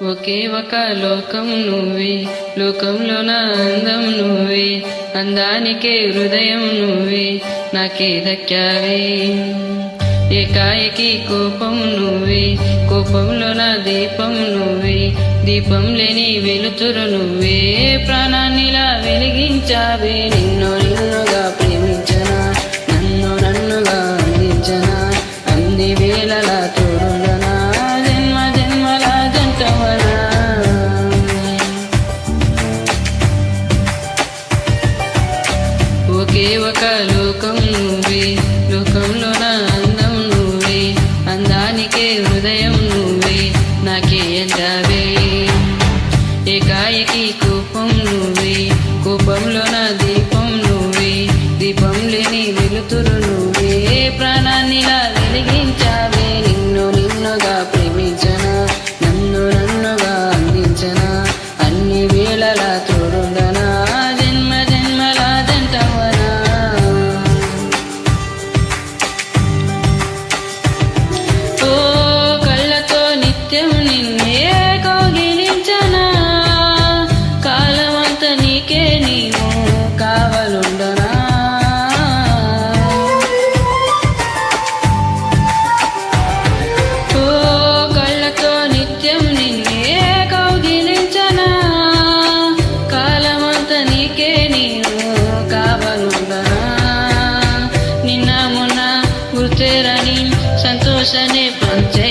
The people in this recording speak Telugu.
ఒకే ఒక లోకం నువ్వే, లోకంలో నా అందం నువ్వే, అందానికే హృదయం నువ్వే, నాకే దక్కావే. ఏకాయకి కోపం నువ్వే, కోపంలో నా దీపం నువ్వే, దీపం లేని వెలుతురు నువ్వే, ప్రాణాన్నిలా వెలిగించావే. నిన్ను నిన్నుగా ప్రేమించనా, నన్ను నన్నుగా అందించనా, అంది వేళలా తోడుండనా, జన్మ జన్మల జంటవనా. ఒకే ఒక లోకం నువ్వే, లోకంలో నా అందం నువ్వే, అందానికే హృదయం నువ్వే, నాకే ఎందావే. ఏకాయకి కోపం నువ్వే, కోపంలో నా దీపం నువ్వే, దీపం లేని వెలుతురు నువ్వే, ప్రాణాన్నిలా వెలిగించావే. నిన్ను నిన్నుగా ప్రేమించనా, నన్ను నన్నుగా అందించనా, అన్ని వేళలా తోడుండనా, జన్మ జన్మల జంటవనా. ఓ కళ్ళతో నిత్యం నిన్నే కౌగిలించనా, కాలమంత నీకే నేను కావలుండనా. ఓ కళ్ళతో నిత్యం నిన్నే కౌగిలించనా, కాలమంత నీకే నేను కావలుండనా. నిన్న మొన్న గుర్తెరని సంతోషాన్ని పంచే